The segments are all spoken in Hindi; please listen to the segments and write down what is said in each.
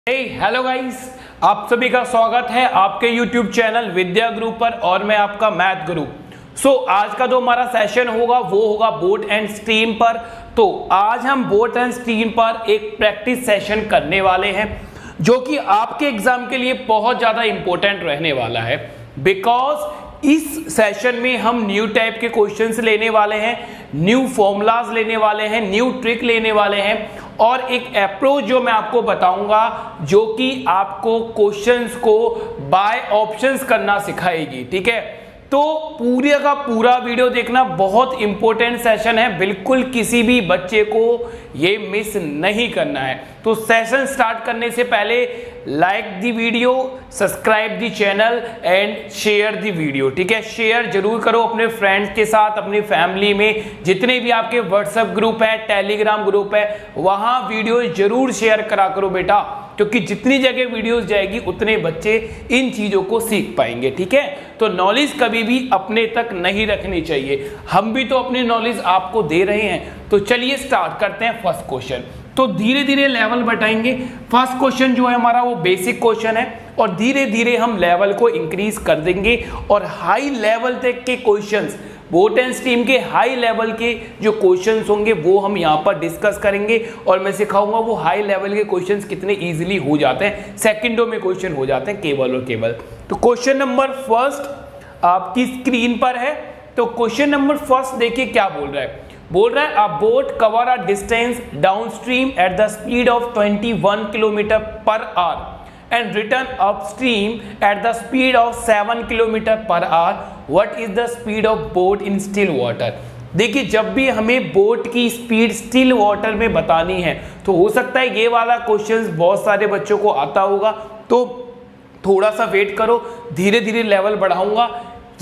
हेलो गाइस, आप सभी का स्वागत है आपके YouTube चैनल विद्या गुरु पर और मैं आपका मैथ गुरु। आज का जो हमारा सेशन होगा वो होगा बोट एंड स्ट्रीम पर। तो आज हम बोट एंड स्ट्रीम पर एक प्रैक्टिस सेशन करने वाले हैं जो कि आपके एग्जाम के लिए बहुत ज़्यादा इंपॉर्टेंट रहने वाला है। बिकॉज इस सेशन में हम न्यू टाइप के क्वेश्चंस लेने वाले हैं, न्यू फॉर्मूलाज लेने वाले हैं, न्यू ट्रिक लेने वाले हैं और एक अप्रोच जो मैं आपको बताऊंगा जो कि आपको क्वेश्चंस को बाय ऑप्शंस करना सिखाएगी। ठीक है, तो पूरे का पूरा वीडियो देखना, बहुत इंपॉर्टेंट सेशन है, बिल्कुल किसी भी बच्चे को ये मिस नहीं करना है। तो सेशन स्टार्ट करने से पहले like the video, subscribe the channel and share the video. ठीक है, शेयर जरूर करो अपने फ्रेंड्स के साथ, अपनी फैमिली में, जितने भी आपके व्हाट्सएप ग्रुप है, टेलीग्राम ग्रुप है, वहां वीडियो जरूर शेयर करा करो बेटा, क्योंकि जितनी जगह वीडियोस जाएगी उतने बच्चे इन चीजों को सीख पाएंगे। ठीक है, तो नॉलेज कभी भी अपने तक नहीं रखनी चाहिए, हम भी तो अपनी नॉलेज आपको दे रहे हैं। तो चलिए स्टार्ट करते हैं फर्स्ट क्वेश्चन। तो धीरे धीरे लेवल बढ़ाएंगे। फर्स्ट क्वेश्चन जो है हमारा वो बेसिक क्वेश्चन है और धीरे धीरे हम लेवल को इंक्रीज कर देंगे और हाई लेवल तक के क्वेश्चंस, बोट एंड स्ट्रीम के हाई लेवल के जो क्वेश्चंस होंगे वो हम यहाँ पर डिस्कस करेंगे और मैं सिखाऊंगा वो हाई लेवल के क्वेश्चंस कितने इजीली हो जाते हैं, सेकंडों में क्वेश्चन हो जाते हैं केवल और केवल। तो क्वेश्चन नंबर फर्स्ट आपकी स्क्रीन पर है। तो क्वेश्चन नंबर फर्स्ट देखिए क्या बोल रहा है। बोल रहा है अ boat cover a distance down stream at the speed of 21 kilometre per our and return upstream at the speed of 7 kilometre per our. What is the speed of boat in still water. देखिए, जब भी हमें बोट की स्पीड स्टिल वाटर में बतानी है तो हो सकता है ये वाला क्वेश्चन बहुत सारे बच्चों को आता होगा, तो थोड़ा सा वेट करो, धीरे धीरे लेवल बढ़ाऊंगा।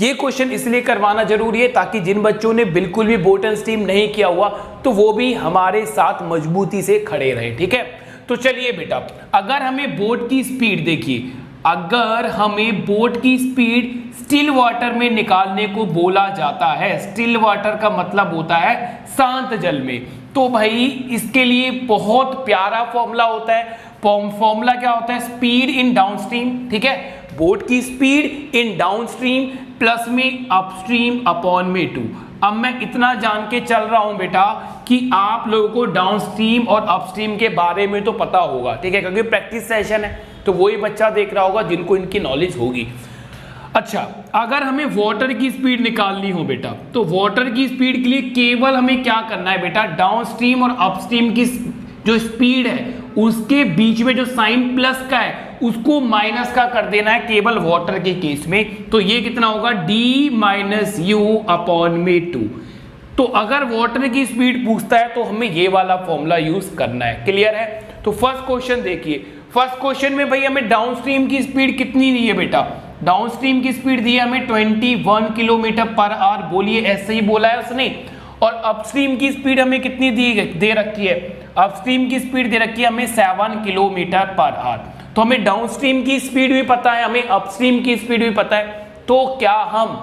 ये क्वेश्चन इसलिए करवाना जरूरी है ताकि जिन बच्चों ने बिल्कुल भी बोट एंड स्ट्रीम नहीं किया हुआ तो वो भी हमारे साथ मजबूती से खड़े रहे। ठीक है, तो चलिए बेटा, अगर हमें बोट की स्पीड देखिए, अगर हमें बोट की स्पीड स्टिल वाटर में निकालने को बोला जाता है, स्टिल वाटर का मतलब होता है शांत जल में, तो भाई इसके लिए बहुत प्यारा फॉर्मूला होता है। फॉर्मूला क्या होता है? Speed in downstream. ठीक है, बोट की स्पीड इन डाउनस्ट्रीम प्लस में अपस्ट्रीम अपॉन में 2। अब मैं इतना जान के चल रहा हूं बेटा कि आप लोगों को डाउनस्ट्रीम और अपस्ट्रीम के बारे में तो पता होगा। ठीक है, क्योंकि प्रैक्टिस सेशन है तो वही बच्चा देख रहा होगा जिनको इनकी नॉलेज होगी। अच्छा, अगर हमें वाटर की स्पीड निकालनी हो बेटा, तो वाटर की स्पीड के लिए केवल हमें क्या करना है बेटा, डाउनस्ट्रीम और अपस्ट्रीम की जो स्पीड है उसके बीच में जो साइन प्लस का है उसको माइनस का कर देना है केवल वाटर के केस में। तो ये कितना होगा, d माइनस यू अपॉन में 2। तो अगर वाटर की स्पीड पूछता है तो हमें ये वाला फॉर्मूला यूज करना है। क्लियर है? तो फर्स्ट क्वेश्चन देखिए, फर्स्ट क्वेश्चन में भाई हमें डाउनस्ट्रीम की स्पीड कितनी दी है बेटा, डाउनस्ट्रीम की स्पीड दी है हमें 21 किलोमीटर पर आवर। बोलिए, ऐसे ही बोला है उसने। और अपस्ट्रीम की स्पीड हमें कितनी दे रखी है, अपस्ट्रीम की स्पीड दे रखी है हमें 7 किलोमीटर पर आवर। तो हमें डाउनस्ट्रीम की स्पीड भी पता है, हमें अपस्ट्रीम की स्पीड भी पता है, तो क्या हम,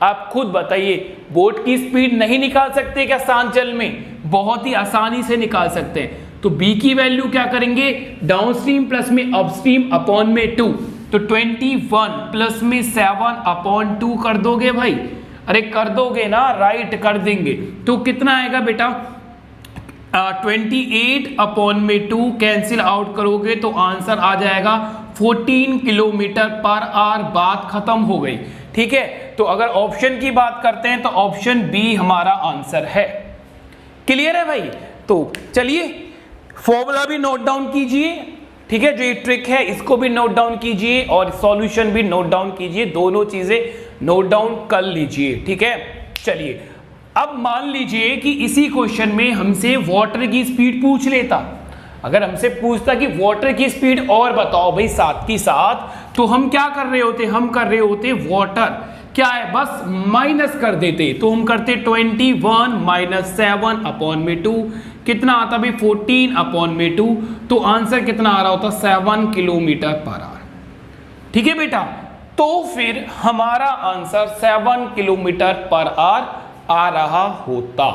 आप खुद बताइए, बोट की स्पीड नहीं निकाल सकते क्या शांत जल में? बहुत ही आसानी से निकाल सकते हैं। तो b की वैल्यू क्या करेंगे, डाउनस्ट्रीम प्लस में अपस्ट्रीम अपॉन में 2। तो 21 प्लस में 7 अपॉन 2 कर दोगे भाई? अरे कर दोगे ना, राइट कर देंगे। तो कितना आएगा बेटा, 28 अपॉन में 2 कैंसिल आउट करोगे तो आंसर आ जाएगा 14 किलोमीटर पर आवर। बात खत्म हो गई। ठीक है, तो अगर ऑप्शन की बात करते हैं तो ऑप्शन बी हमारा आंसर है। क्लियर है भाई? तो चलिए फॉर्मूला भी नोट डाउन कीजिए। ठीक है, जो ये ट्रिक है इसको भी नोट डाउन कीजिए और सॉल्यूशन भी नोट डाउन कीजिए, दोनों चीजें नोट डाउन कर लीजिए। ठीक है, चलिए अब मान लीजिए कि इसी क्वेश्चन में हमसे वाटर की स्पीड पूछ लेता। अगर हमसे पूछता कि वाटर की स्पीड और बताओ भाई साथ की साथ, तो हम क्या कर रहे होते, हम कर रहे होते वाटर क्या है बस माइनस कर देते। तो हम करते 21 माइनस 7 अपॉन में 2, कितना आता भाई 14 अपॉन में 2। तो आंसर कितना आ रहा होता, 7 किलोमीटर पर आवर। ठीक है बेटा, तो फिर हमारा आंसर 7 किलोमीटर पर आवर आ रहा होता।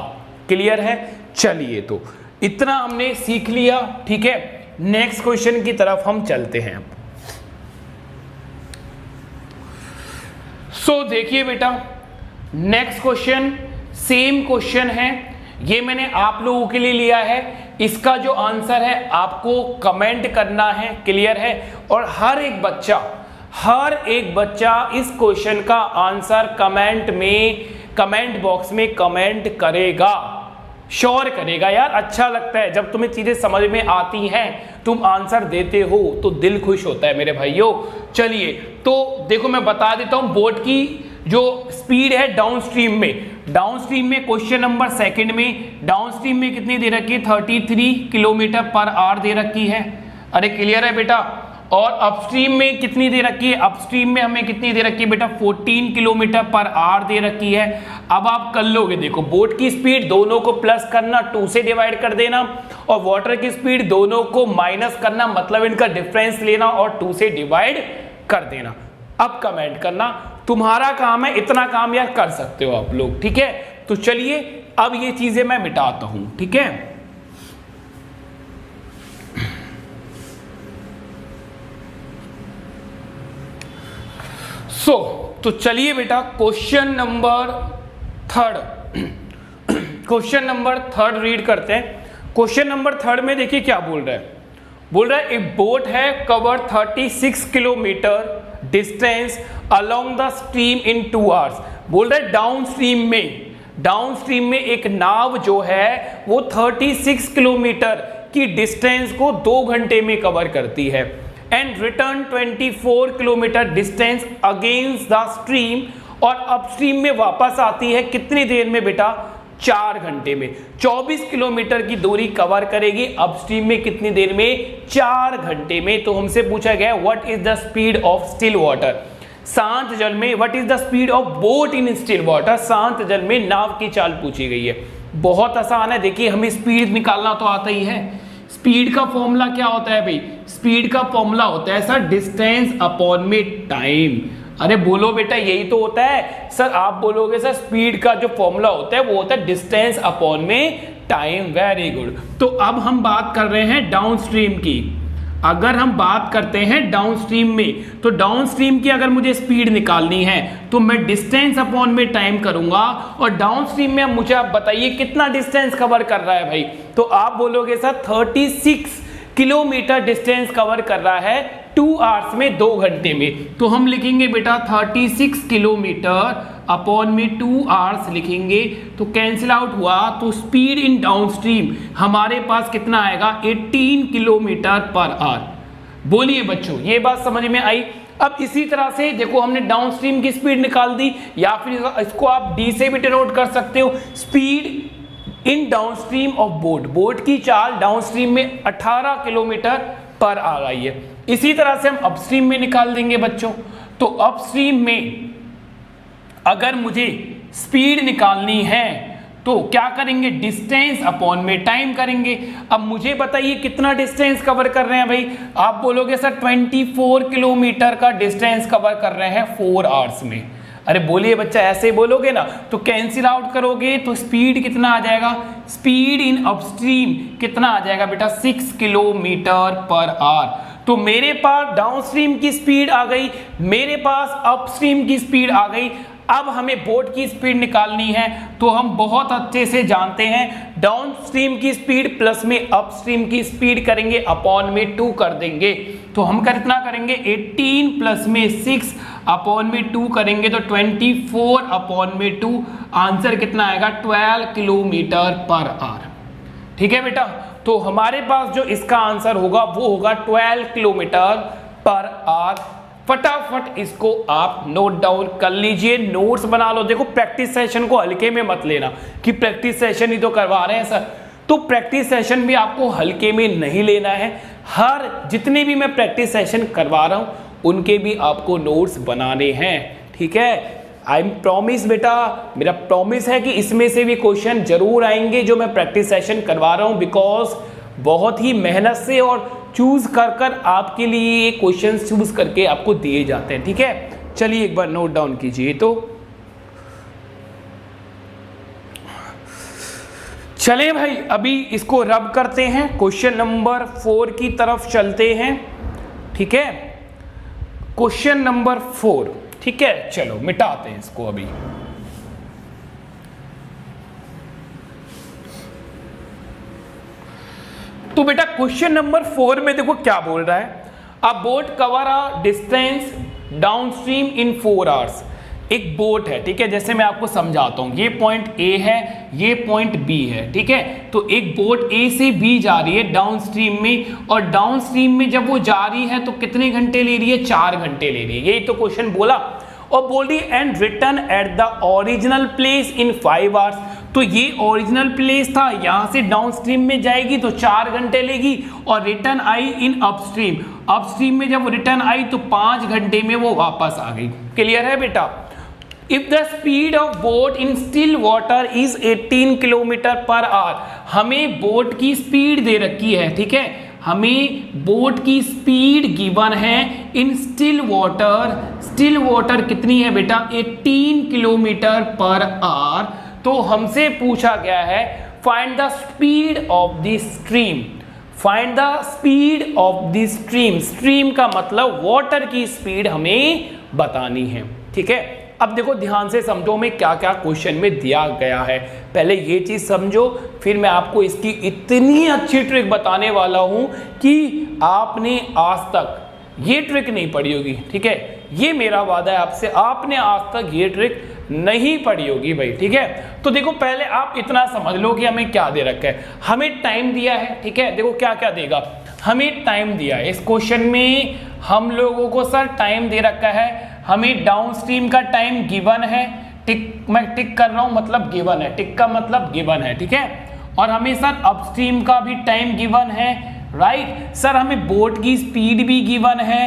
क्लियर है? चलिए, तो इतना हमने सीख लिया। ठीक है, नेक्स्ट क्वेश्चन की तरफ हम चलते हैं। सो देखिए बेटा, नेक्स्ट क्वेश्चन सेम क्वेश्चन है, ये मैंने आप लोगों के लिए लिया है। इसका जो आंसर है आपको कमेंट करना है, क्लियर है? और हर एक बच्चा इस क्वेश्चन का आंसर कमेंट बॉक्स में कमेंट करेगा, श्योर करेगा। यार अच्छा लगता है जब तुम्हें चीजें समझ में आती हैं, तुम आंसर देते हो तो दिल खुश होता है मेरे भाइयों। चलिए तो देखो मैं बता देता हूं बोट की जो स्पीड है डाउनस्ट्रीम में क्वेश्चन नंबर सेकंड में डाउनस्ट्रीम में कितनी दे रखी है, 33 किलोमीटर पर आवर दे रखी है। अरे क्लियर है बेटा? और अपस्ट्रीम में कितनी दे रखी है, अपस्ट्रीम में हमें कितनी दे रखी है बेटा, 14 किलोमीटर पर आवर दे रखी है। अब आप कर लोगे, देखो बोट की स्पीड दोनों को प्लस करना, 2 से डिवाइड कर देना, और वाटर की स्पीड दोनों को माइनस करना, मतलब इनका डिफरेंस लेना और 2 से डिवाइड कर देना। अब कमेंट करना, तुम्हारा काम है, इतना काम यार कर सकते हो आप लोग, ठीक है? तो चलिए अब ये चीजें मैं मिटाता हूं, ठीक है? तो चलिए बेटा क्वेश्चन नंबर थर्ड रीड करते हैं। क्वेश्चन नंबर थर्ड में देखिए क्या बोल रहा है, एक बोट है cover 36 kilometre distance along the stream in 2 hours. बोल रहा है डाउनस्ट्रीम में एक नाव जो है वो 36 किलोमीटर की डिस्टेंस को 2 घंटे में कवर करती है, and return 24 kilometre distance against the stream, और अपस्ट्रीम में वापस आती है कितनी देर में बेटा, 4 घंटे में। 24 किलोमीटर की दूरी कवर करेगी, अपस्ट्रीम में कितनी देर में, 4 घंटे में। तो हमसे पूछा गया what is the speed of still water, शांत जल में। What is the speed of boat in still water, शांत जल में नाव की चाल पूछी गई है। बहुत आसान है, देखिए हमें स्पीड निकालना तो आता ही है। स्पीड का फॉर्मूला क्या होता है भाई, स्पीड का फॉर्मूला होता है सर डिस्टेंस अपॉन में टाइम। अरे बोलो बेटा यही तो होता है सर, आप बोलोगे सर स्पीड का जो फॉर्मूला होता है वो होता है डिस्टेंस अपॉन में टाइम। Very good. तो अब हम बात कर रहे हैं डाउनस्ट्रीम की। अगर हम बात करते हैं डाउनस्ट्रीम में, तो डाउनस्ट्रीम की अगर मुझे स्पीड निकालनी है तो मैं डिस्टेंस अपॉन में टाइम करूंगा, और डाउनस्ट्रीम में मुझे आप बताइए कितना डिस्टेंस कवर कर रहा है भाई, तो आप बोलोगे सर 36 किलोमीटर डिस्टेंस कवर कर रहा है 2 आवर्स में, 2 घंटे में। तो हम लिखेंगे बेटा 36 किलोमीटर अपॉन में 2 आवर्स लिखेंगे, तो कैंसिल आउट हुआ, तो स्पीड इन डाउनस्ट्रीम हमारे पास कितना आएगा, 18 किलोमीटर पर आवर। बोलिए बच्चों ये बात समझ में आई? अब इसी तरह से देखो हमने डाउनस्ट्रीम की स्पीड निकाल दी, या फिर इसको आप डी से भी डिनोट कर सकते हो, speed in downstream of boat की चाल डाउनस्ट्रीम में 18 किलोमीटर पर आ गई है। इसी तरह से हम अपस्ट्रीम में निकाल देंगे बच्चों। तो अपस्ट्रीम में अगर मुझे स्पीड निकालनी है तो क्या करेंगे, डिस्टेंस अपॉन में टाइम करेंगे। अब मुझे बताइए कितना डिस्टेंस कवर कर रहे हैं भाई, आप बोलोगे सर 24 किलोमीटर का डिस्टेंस कवर कर रहे हैं 4 आवर्स में। अरे बोलिए बच्चा ऐसे बोलोगे ना, तो कैंसिल आउट करोगे तो स्पीड कितना आ जाएगा, स्पीड इन अपस्ट्रीम कितना आ जाएगा बेटा, 6 किलोमीटर पर आवर। तो मेरे पास डाउनस्ट्रीम की स्पीड आ गई, मेरे पास अपस्ट्रीम की स्पीड आ गई। अब हमें बोट की स्पीड निकालनी है, तो हम बहुत अच्छे से जानते हैं डाउनस्ट्रीम की स्पीड प्लस में अपस्ट्रीम की स्पीड करेंगे, अपॉन में 2 कर देंगे। तो हम कितना करेंगे, 18 प्लस में 6 अपॉन में 2 करेंगे, तो 24 अपॉन में 2, आंसर कितना आएगा, 12 किलोमीटर पर आवर। ठीक है बेटा, तो हमारे पास जो इसका आंसर होगा वो होगा 12 किलोमीटर पर आवर। फटाफट इसको आप नोट डाउन कर लीजिए, नोट्स बना लो। देखो प्रैक्टिस सेशन को हल्के में मत लेना कि प्रैक्टिस सेशन ही तो करवा रहे हैं सर, तो प्रैक्टिस सेशन भी आपको हल्के में नहीं लेना है। हर जितने भी मैं प्रैक्टिस सेशन करवा रहा हूं उनके भी आपको नोट्स बनाने हैं, ठीक है? आई एम प्रॉमिस बेटा, मेरा प्रॉमिस है कि इसमें से भी क्वेश्चन जरूर आएंगे जो मैं प्रैक्टिस सेशन करवा रहा हूं, बिकॉज बहुत ही मेहनत से और चूज कर आपके लिए ये क्वेश्चन चूज करके आपको दिए जाते हैं, ठीक है? चलिए एक बार नोट डाउन कीजिए। तो चलें भाई, अभी इसको रब करते हैं, क्वेश्चन नंबर 4 की तरफ चलते हैं। ठीक है, क्वेश्चन नंबर 4। ठीक है, चलो मिटाते हैं इसको अभी। तो बेटा क्वेश्चन नंबर 4 में देखो क्या बोल रहा है, अ boat cover a distance downstream in 4 hours. एक बोट है, ठीक है, जैसे मैं आपको समझाता हूं, ये पॉइंट ए है, ये पॉइंट बी है। ठीक है, तो एक बोट ए से बी जा रही है डाउनस्ट्रीम में, और डाउनस्ट्रीम में जब वो जा रही है तो कितने घंटे ले रही है, 4 घंटे ले रही है। यही तो क्वेश्चन बोला। और बोल रही and return at the original place in 5 hours. तो ये ओरिजिनल प्लेस था, यहां से डाउनस्ट्रीम में जाएगी तो 4 घंटे लेगी, और रिटर्न आई इन अपस्ट्रीम। अपस्ट्रीम में जब रिटर्न आई तो 5 घंटे में वो वापस आ गई। क्लियर है बेटा? If the speed of boat in still water is 18 kilometre per our. हमें बोट की स्पीड दे रखी है, ठीक है, हमें बोट की स्पीड गिवन है इन स्टिल वाटर। स्टिल वाटर कितनी है बेटा, 18 किलोमीटर पर आवर। तो हमसे पूछा गया है find the speed of the stream. Find the speed of the stream. Stream का मतलब वाटर की स्पीड हमें बतानी है। ठीक है, अब देखो ध्यान से समझो में क्या क्या क्वेश्चन में दिया गया है। पहले ये चीज समझो, फिर मैं आपको इसकी इतनी अच्छी ट्रिक बताने वाला हूं कि आपने आज तक ये ट्रिक नहीं पढ़ी होगी। ठीक है, ये मेरा वादा है आपसे, आपने आज तक ये ट्रिक नहीं पढ़ी होगी भाई। ठीक है, तो देखो पहले आप इतना समझ लो कि हमें क्या दे रखा है। हमें टाइम दिया है, ठीक है, देखो क्या क्या देगा, हमें टाइम दिया है। इस क्वेश्चन में हम लोगों को सर टाइम दे रखा है, हमें डाउनस्ट्रीम का टाइम गिवन है। टिक, मैं टिक कर रहा हूं मतलब गिवन है, टिक का मतलब गिवन है। ठीक है, और हमें सर अपस्ट्रीम का भी टाइम गिवन है, राइट। सर हमें बोट की स्पीड भी गिवन है,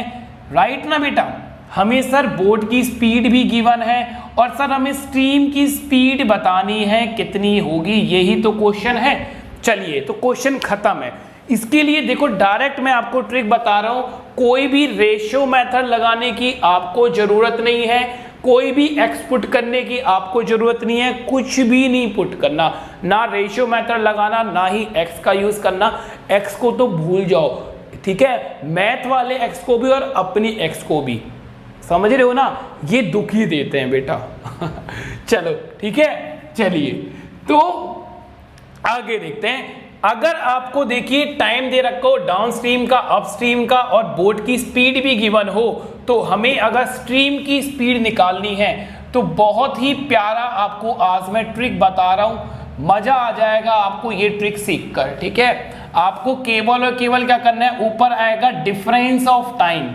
राइट ना बेटा, हमें सर बोट की स्पीड भी गिवन है, और सर हमें स्ट्रीम की स्पीड बतानी है कितनी होगी। यही तो क्वेश्चन है। चलिए, तो क्वेश्चन खत्म है। इसके लिए देखो डायरेक्ट मैं आपको ट्रिक बता रहा हूं, कोई भी रेशियो मेथड लगाने की आपको जरूरत नहीं है, कोई भी एक्स पुट करने की आपको जरूरत नहीं है, कुछ भी नहीं पुट करना, ना रेशियो मेथड लगाना, ना ही एक्स का यूज करना। एक्स को तो भूल जाओ, ठीक है, मैथ वाले एक्स को भी और अपनी एक्स को भी, समझ रहे हो ना, ये दुखी देते हैं बेटा। चलो ठीक है, चलिए तो आगे देखते हैं। अगर आपको देखिए टाइम दे रखा हो डाउनस्ट्रीम का, अपस्ट्रीम का, और बोट की स्पीड भी गिवन हो, तो हमें अगर स्ट्रीम की स्पीड निकालनी है तो बहुत ही प्यारा आपको आज मैं ट्रिक बता रहा हूं, मजा आ जाएगा आपको ये ट्रिक सीखकर। ठीक है, आपको केवल और केवल क्या करना है, ऊपर आएगा difference of time,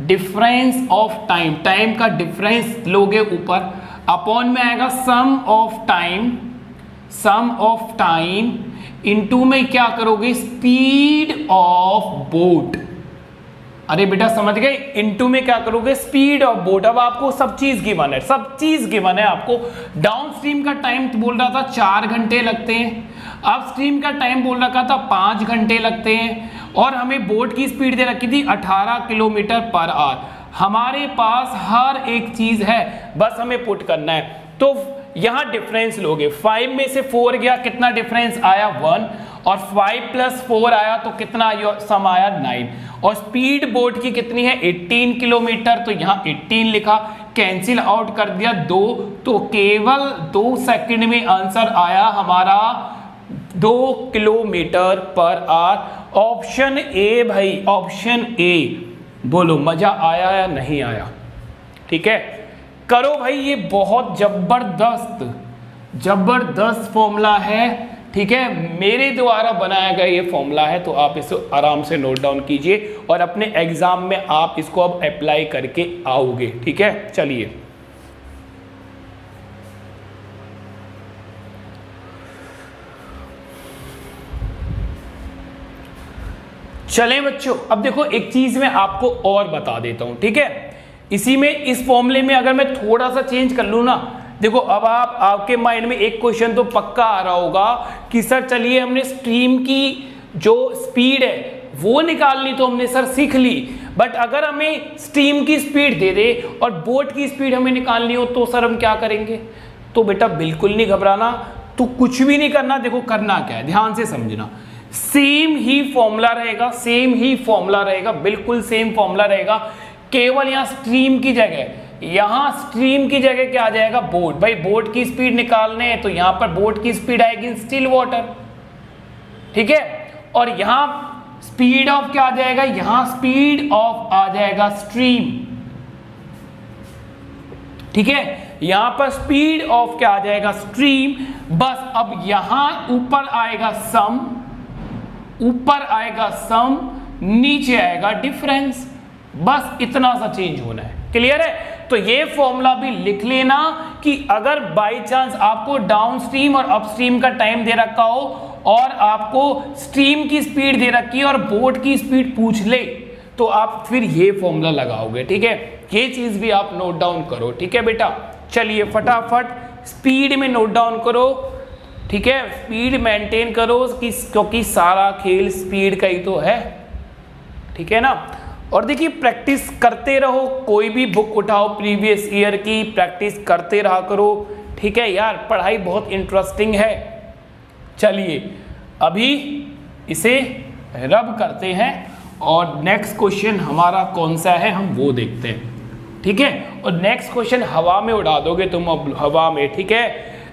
difference of time, time का डिफरेंस लोगे ऊपर, अपॉन में आएगा sum of time, sum of time into में क्या करोगे, स्पीड ऑफ बोट। अरे बेटा समझ गए, इनटू में क्या करोगे, स्पीड ऑफ बोट। अब आपको सब चीज गिवन है, सब चीज गिवन है आपको। डाउनस्ट्रीम का टाइम बोल रहा था 4 घंटे लगते हैं, अपस्ट्रीम का टाइम बोल रखा था 5 घंटे लगते हैं, और हमें बोट की स्पीड दे रखी थी 18 किलोमीटर पर आवर। हमारे पास हर एक चीज है, बस हमें पुट करना है। तो यहां डिफरेंस लोगे, 5 में से 4 गया, कितना डिफरेंस आया 1, और 5 + 4 आया तो कितना सम आया 9, और स्पीड बोट की कितनी है 18 किलोमीटर, तो यहां 18 लिखा, कैंसिल आउट कर दिया 2, तो केवल 2 सेकंड में आंसर आया हमारा 2 kilometre per our. Option A भाई, ऑप्शन ए। बोलो मजा आया या नहीं आया? ठीक है, करो भाई, ये बहुत जबरदस्त जबरदस्त फॉर्मूला है। ठीक है, मेरे द्वारा बनाया गया ये फॉर्मूला है, तो आप इसे आराम से नोट डाउन कीजिए और अपने एग्जाम में आप इसको अब अप्लाई करके आओगे। ठीक है, चलिए चलें बच्चों, अब देखो एक चीज मैं आपको और बता देता हूं। ठीक है, इसी में इस फॉर्मूले में अगर मैं थोड़ा सा चेंज कर लूं ना, देखो अब आपके माइंड में एक क्वेश्चन तो पक्का आ रहा होगा कि सर चलिए हमने स्ट्रीम की जो स्पीड है वो निकालनी तो हमने सर सीख ली, बट अगर हमें स्ट्रीम की स्पीड दे दे और बोट की स्पीड हमें निकालनी हो तो सर हम क्या करेंगे? तो बेटा बिल्कुल नहीं घबराना, तो कुछ भी नहीं करना। देखो करना क्या है, ध्यान से समझना। सेम ही फॉर्मूला रहेगा, सेम ही फॉर्मूला रहेगा, बिल्कुल सेम फॉर्मूला रहेगा। केवल यहां स्ट्रीम की जगह, यहां स्ट्रीम की जगह क्या आ जाएगा, बोट। भाई बोट की स्पीड निकालने है तो यहां पर बोट की स्पीड आएगी स्टिल वाटर, ठीक है। और यहां स्पीड ऑफ क्या आ जाएगा, यहां स्पीड ऑफ आ जाएगा स्ट्रीम, ठीक है। यहां पर स्पीड ऑफ क्या आ जाएगा, स्ट्रीम। बस अब यहां ऊपर आएगा सम, ऊपर आएगा सम, नीचे आएगा डिफरेंस, बस इतना सा चेंज होना है। क्लियर है। तो ये फॉर्मूला भी लिख लेना कि अगर बाय चांस आपको डाउन स्ट्रीम और अपस्ट्रीम का टाइम दे रखा हो और आपको स्ट्रीम की स्पीड दे रखी है और बोट की स्पीड पूछ ले, तो आप फिर ये फॉर्मूला लगाओगे, ठीक है। ये चीज भी आप नोट डाउन करो, ठीक है बेटा। चलिए फटाफट स्पीड में नोट डाउन करो, ठीक है। स्पीड मेंटेन करो क्योंकि सारा खेल स्पीड का ही तो है, ठीक है ना। और देखिए प्रैक्टिस करते रहो, कोई भी बुक उठाओ प्रीवियस ईयर की, प्रैक्टिस करते रहा करो, ठीक है यार। पढ़ाई बहुत इंटरेस्टिंग है। चलिए अभी इसे रब करते हैं और नेक्स्ट क्वेश्चन हमारा कौन सा है हम वो देखते हैं, ठीक है। और नेक्स्ट क्वेश्चन हवा में उड़ा दोगे तुम, अब हवा में, ठीक है।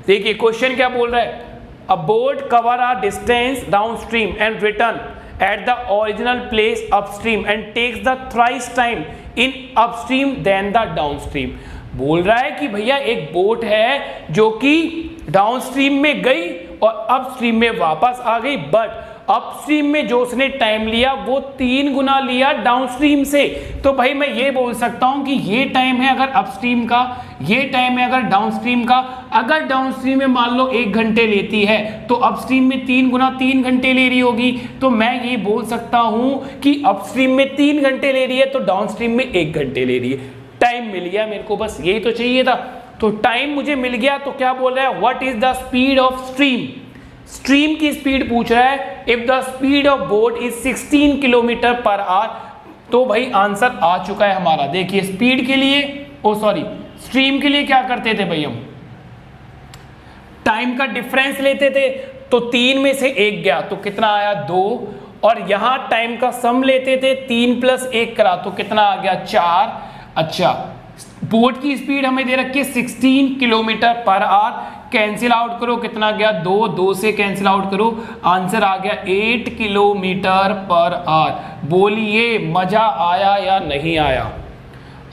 देखिए क्वेश्चन क्या बोल रहा है, अ boat cover a distance downstream and return at the original place upstream and takes the thrice time in upstream than the downstream। बोल रहा है कि भैया एक बोट है जो कि डाउनस्ट्रीम में गई और अपस्ट्रीम में वापस आ गई, बट अपस्ट्रीम में जो उसने टाइम लिया वो 3 गुना लिया डाउनस्ट्रीम से। तो भाई मैं ये बोल सकता हूं कि ये टाइम है अगर अपस्ट्रीम का, ये टाइम है अगर डाउनस्ट्रीम का। अगर डाउनस्ट्रीम में मान लो 1 घंटे लेती है तो अपस्ट्रीम में 3 गुना 3 घंटे ले रही होगी। तो मैं ये बोल सकता हूं कि अपस्ट्रीम में 3 घंटे ले रही है तो डाउनस्ट्रीम में 1 घंटे ले रही है। टाइम मिल गया मेरे को, बस यही तो चाहिए था। तो टाइम मुझे मिल गया, तो क्या बोल रहा है, what is the speed of stream. Stream की स्पीड पूछ रहा है। If the speed of boat is 16 kilometre per our, तो भाई आंसर आ चुका है हमारा। देखिए स्पीड के लिए, स्ट्रीम के लिए क्या करते थे भाई, हम टाइम का डिफरेंस लेते थे। तो 3 में से 1 गया तो कितना आया, 2। और यहां टाइम का सम लेते थे, 3 + 1 करा तो कितना आ गया, 4। अच्छा बोट की स्पीड हमें दे रखी है 16 kilometre per our. Cancel out करो, कितना गया, 2 से कैंसिल आउट करो, आंसर आ गया 8 किलोमीटर पर आवर। बोलिए मजा आया या नहीं आया,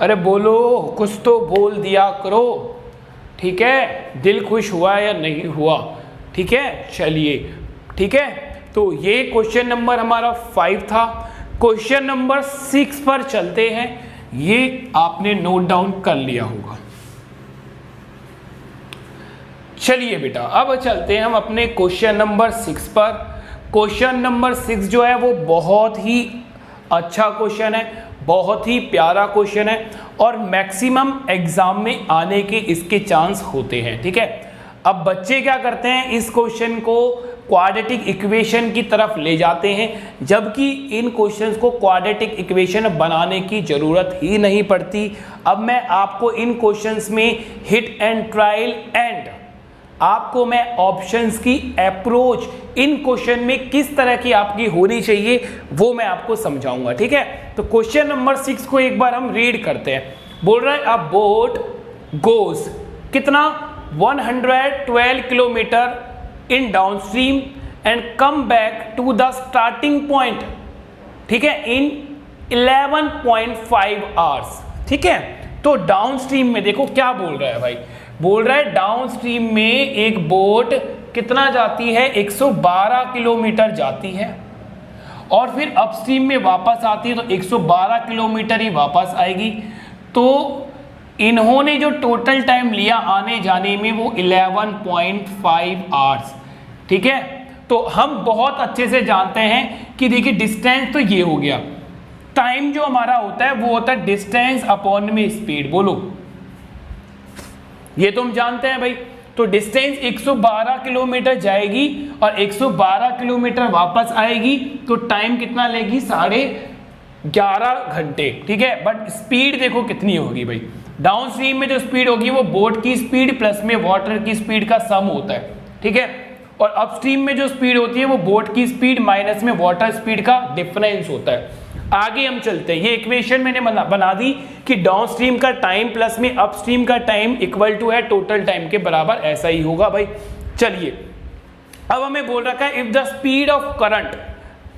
अरे बोलो, कुछ तो बोल दिया करो, ठीक है। दिल खुश हुआ या नहीं हुआ, ठीक है। चलिए ठीक है, तो ये क्वेश्चन नंबर हमारा 5 था। क्वेश्चन नंबर 6 पर चलते हैं। ये आपने नोट डाउन कर लिया होगा। चलिए बेटा अब चलते हैं हम अपने क्वेश्चन नंबर 6 पर। क्वेश्चन नंबर 6 जो है वो बहुत ही अच्छा क्वेश्चन है, बहुत ही प्यारा क्वेश्चन है और मैक्सिमम एग्जाम में आने के इसके चांस होते हैं, ठीक है। अब बच्चे क्या करते हैं, इस क्वेश्चन को क्वाड्रेटिक इक्वेशन की तरफ ले जाते हैं, जबकि इन क्वेश्चंस को क्वाड्रेटिक इक्वेशन बनाने की जरूरत ही नहीं पड़ती। अब मैं आपको इन क्वेश्चंस में हिट एंड ट्रायल एंड आपको मैं ऑप्शंस की अप्रोच इन क्वेश्चन में किस तरह की आपकी होनी चाहिए वो मैं आपको समझाऊंगा, ठीक है। तो क्वेश्चन नंबर 6 को एक बार हम रीड करते हैं। बोल रहा है अ बोट गोज कितना 112 kilometre in downstream and come back to the starting point, ठीक है, इन 11.5 आवर्स, ठीक है। तो डाउनस्ट्रीम में देखो क्या बोल रहा है भाई, बोल रहा है डाउनस्ट्रीम में एक बोट कितना जाती है, 112 किलोमीटर जाती है और फिर अपस्ट्रीम में वापस आती है तो 112 किलोमीटर ही वापस आएगी। तो इन्होंने जो टोटल टाइम लिया आने जाने में वो 11.5 आवर्स, ठीक है। तो हम बहुत अच्छे से जानते हैं कि देखिए डिस्टेंस तो ये हो गया, टाइम जो हमारा होता है वो होता है डिस्टेंस अपॉन में स्पीड। बोलो, ये तो हम जानते हैं भाई। तो डिस्टेंस 112 किलोमीटर जाएगी और 112 किलोमीटर वापस आएगी, तो टाइम कितना लेगी, 11.5 घंटे, ठीक है। बट स्पीड देखो कितनी होगी भाई, डाउन स्ट्रीम में जो स्पीड होगी वो बोट की स्पीड प्लस में वाटर की स्पीड का सम होता है, ठीक है। और अपस्ट्रीम में जो स्पीड होती है वो बोट की स्पीड माइनस में वाटर स्पीड का डिफरेंस होता है। आगे हम चलते हैं, ये इक्वेशन मैंने बना दी कि डाउनस्ट्रीम का टाइम प्लस में अपस्ट्रीम का टाइम इक्वल टू है टोटल टाइम के बराबर, ऐसा ही होगा भाई। चलिए अब हमें बोल रखा है if the speed of current,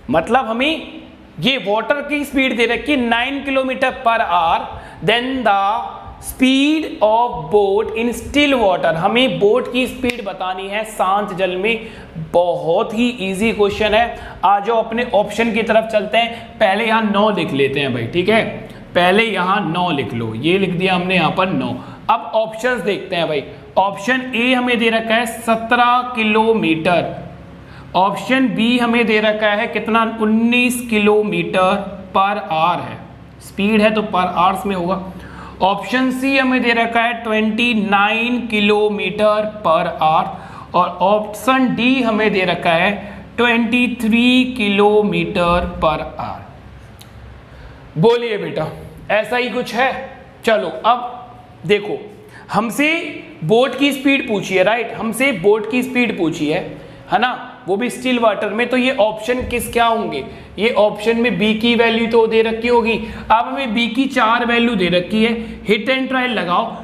मतलब हमें ये वाटर की स्पीड दे रखी है 9 kilometre per hour, then the speed of boat in still water, हमें बोट की स्पीड बतानी है शांत जल में। बहुत ही इजी क्वेश्चन है। आ जाओ अपने ऑप्शन की तरफ चलते हैं। पहले यहाँ 9 लिख लेते हैं भाई, ठीक है, पहले यहाँ 9 लिख लो, ये लिख दिया हमने यहाँ पर 9। अब ऑप्शंस देखते हैं भाई। ऑप्शन ए हमें दे रखा है 17 किलोमीटर, ऑप्शन बी हमें दे रखा है कितना 19 किलोमीटर पर आवर है, स्पीड है तो पर आवर्स में होगा। ऑप्शन सी हमें दे रखा है 29 किलोमीटर पर आवर और ऑप्शन डी हमें दे रखा है 23 किलोमीटर पर आवर। बोलिए बेटा ऐसा ही कुछ है। चलो अब देखो, हमसे बोट की स्पीड पूछी है, राइट, हमसे बोट की स्पीड पूछी है ना, वो भी स्टिल वाटर में। तो ये ऑप्शन किस क्या होंगे, ये ऑप्शन में बी की वैल्यू तो दे रखी होगी। अब हमें बी की 4 वैल्यू दे रखी है। हिट एंड ट्रायल लगाओ,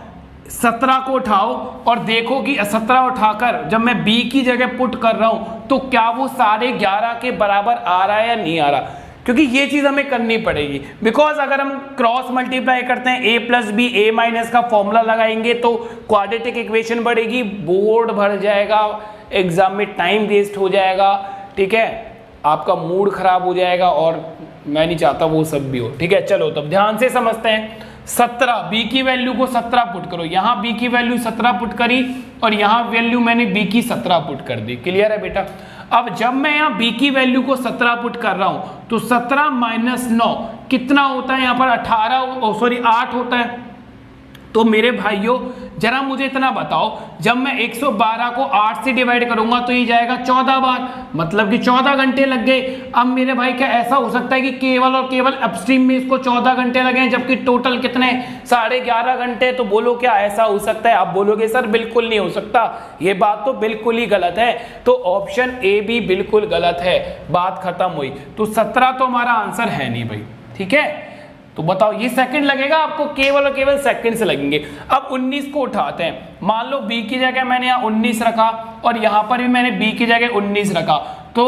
17 को उठाओ और देखो कि 17 उठाकर जब मैं बी की जगह पुट कर रहा हूं तो क्या वो 11.5 के बराबर आ रहा है या नहीं आ रहा, क्योंकि ये चीज हमें करनी पड़ेगी। बिकॉज अगर हम क्रॉस मल्टीप्लाई करते हैं ए प्लस बी ए माइनस का फॉर्मूला लगाएंगे तो क्वाड्रेटिक इक्वेशन बढ़ेगी, बोर्ड भर जाएगा, एग्जाम में टाइम वेस्ट हो जाएगा, ठीक है, आपका मूड खराब हो जाएगा और मैं नहीं चाहता वो सब भी हो, ठीक है। चलो तब ध्यान से समझते हैं। 17 बी की वैल्यू को 17 पुट करो, यहां बी की वैल्यू 17 पुट करी और यहां वैल्यू मैंने बी की 17 पुट कर दी। क्लियर है बेटा। अब जब मैं यहां बी की वैल्यू को 17 पुट कर रहा हूं तो 17 माइनस 9 कितना होता है, यहां पर 8 होता है। तो मेरे भाइयों जरा मुझे इतना बताओ, जब मैं 112 को 8 से डिवाइड करूंगा तो ये जाएगा 14 बार, मतलब कि 14 घंटे लग गए। अब मेरे भाई क्या ऐसा हो सकता है कि केवल और केवल अपस्ट्रीम में इसको 14 घंटे लगे जबकि टोटल कितने 11.5 घंटे? तो बोलो क्या ऐसा हो सकता है? आप बोलोगे सर बिल्कुल नहीं हो सकता, ये बात तो बिल्कुल ही गलत है। तो ऑप्शन ए भी बिल्कुल गलत है, बात खत्म हुई। तो 17 तो हमारा आंसर है नहीं भाई, ठीक है। तो बताओ ये सेकंड लगेगा आपको, केवल और केवल सेकंड से लगेंगे। अब 19 को उठाते हैं, मान लो बी की जगह मैंने यहाँ 19 रखा और यहाँ पर भी मैंने बी की जगह 19 रखा, तो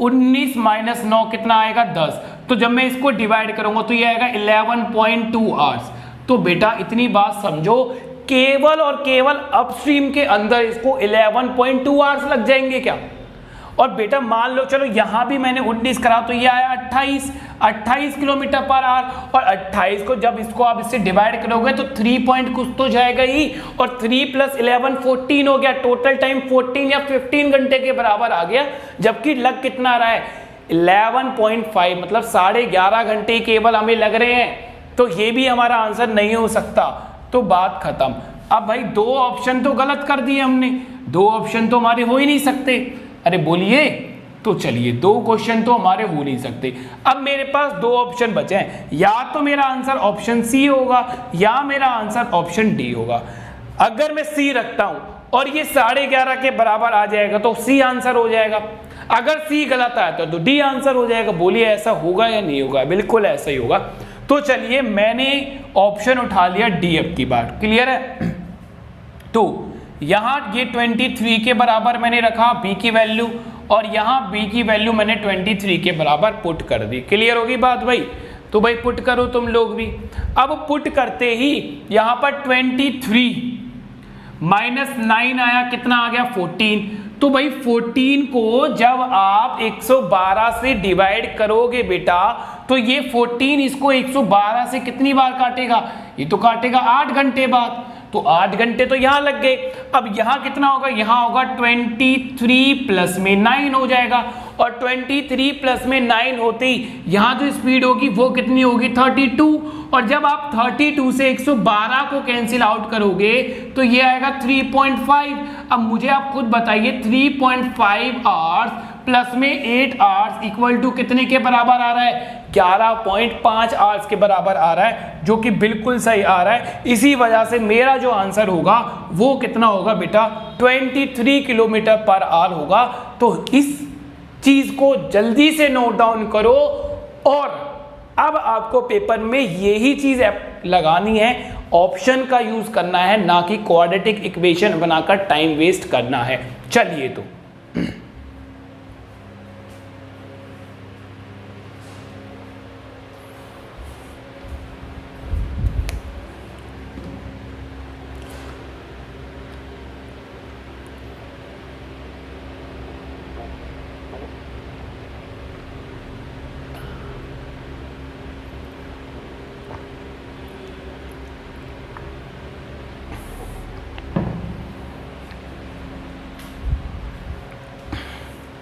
19 माइनस 9 कितना आएगा 10। तो जब मैं इसको डिवाइड करूंगा तो ये आएगा 11.2 आवर्स। तो बेटा इतनी बात समझो, केवल और केवल अपस्ट्रीम के अंदर इसको 11.2 आवर्स लग जाएंगे क्या? और बेटा मान लो चलो यहां भी मैंने 19 करा तो ये आया 28 किलोमीटर पर आवर, और 28 को जब इसको आप इससे डिवाइड करोगे तो 3 पॉइंट कुछ तो जाएगा ही, और 3 प्लस 11 14 हो गया, टोटल टाइम 14 या 15 घंटे के बराबर आ गया। जबकि लग कितना रहा है 11.5, मतलब 11.5 घंटे केवल हमें लग रहे हैं। तो ये भी हमारा आंसर नहीं हो सकता, तो बात खत्म। अब भाई 2 ऑप्शन तो गलत कर दिए हमने, 2 ऑप्शन तो हमारे हो ही नहीं सकते। अरे बोलिए, तो चलिए 2 क्वेश्चन तो हमारे हो नहीं सकते। अब मेरे पास 2 ऑप्शन बचे हैं, या तो मेरा आंसर ऑप्शन सी होगा या मेरा आंसर ऑप्शन डी होगा। अगर मैं सी रखता हूं और ये 11.5 के बराबर आ जाएगा तो सी आंसर हो जाएगा, अगर सी गलत आता है तो डी आंसर हो जाएगा। बोलिए ऐसा होगा या नहीं होगा? बिल्कुल ऐसा ही होगा। तो चलिए मैंने ऑप्शन उठा लिया डी, अब की बात क्लियर है। तो यहां ये 23 के बराबर मैंने रखा बी की वैल्यू, और यहां बी की वैल्यू मैंने 23 के बराबर पुट कर दी। क्लियर होगी बात भाई? तो भाई पुट करो तुम लोग भी। अब पुट करते ही यहां पर 23 माइनस 9 आया, कितना आ गया 14। तो भाई 14 को जब आप 112 से डिवाइड करोगे बेटा, तो ये 14 इसको 112 से कितनी बार काटेगा? ये तो काटेगा 8 घंटे बाद, तो 8 घंटे तो यहां लग गए। अब यहां कितना होगा? यहां होगा 23 प्लस में 9 हो जाएगा, और 23 प्लस में 9 होते ही यहां जो स्पीड होगी वो कितनी होगी 32, और जब आप 32 से 112 को कैंसिल आउट करोगे तो ये आएगा 3.5। अब मुझे आप खुद बताइए 3.5 आवर्स प्लस में 8 आवर्स इक्वल टू कितने के बराबर आ रहा है, 11.5 आवर्स के बराबर आ रहा है, जो कि बिल्कुल सही आ रहा है। इसी वजह से मेरा जो आंसर होगा वो कितना होगा बेटा, 23 किलोमीटर पर आवर होगा। तो इस चीज को जल्दी से नोट डाउन करो और अब आपको पेपर में यही चीज लगानी है, ऑप्शन का यूज करना है, ना कि क्वाड्रेटिक इक्वेशन बनाकर टाइम वेस्ट करना है। चलिए तो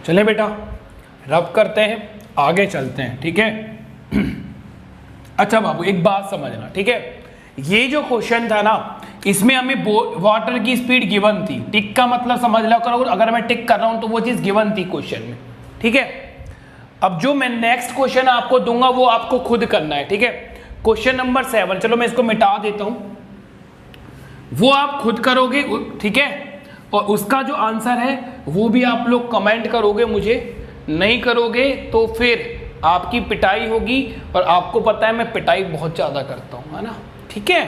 चले बेटा रब करते हैं, आगे चलते हैं, ठीक है। अच्छा बाबू एक बात समझना, ठीक है, ये जो क्वेश्चन था ना, इसमें हमें वाटर की स्पीड गिवन थी, टिक का मतलब समझ लो करो, अगर मैं टिक कर रहा हूं तो वो चीज गिवन थी क्वेश्चन में, ठीक है। अब जो मैं नेक्स्ट क्वेश्चन आपको दूंगा वो आपको खुद करना है, ठीक है। क्वेश्चन नंबर 7, चलो मैं इसको मिटा देता हूं, वो आप खुद करोगे, ठीक है, और उसका जो आंसर है वो भी आप लोग कमेंट करोगे, मुझे नहीं करोगे तो फिर आपकी पिटाई होगी, और आपको पता है मैं पिटाई बहुत ज्यादा करता हूं, है ना, ठीक है।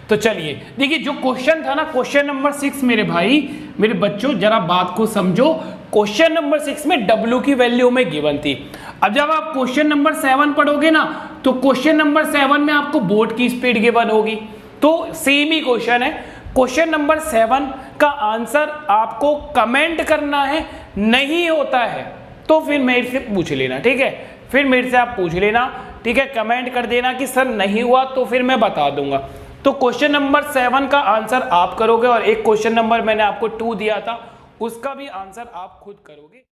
तो चलिए देखिए जो क्वेश्चन था ना, क्वेश्चन नंबर 6, मेरे भाई मेरे बच्चों जरा बात को समझो, क्वेश्चन नंबर 6 में W की वैल्यू में गिवन थी। अब जब आप क्वेश्चन नंबर 7 पढ़ोगे ना, तो क्वेश्चन नंबर 7 में आपको बोट की स्पीड गिवन होगी, तो सेम ही क्वेश्चन है। क्वेश्चन नंबर 7 का आंसर आपको कमेंट करना है, नहीं होता है तो फिर मेरे से पूछ लेना, ठीक है, फिर मेरे से आप पूछ लेना, ठीक है, कमेंट कर देना कि सर नहीं हुआ, तो फिर मैं बता दूंगा। तो क्वेश्चन नंबर 7 का आंसर आप करोगे, और एक क्वेश्चन नंबर मैंने आपको 2 दिया था, उसका भी आंसर आप खुद करोगे।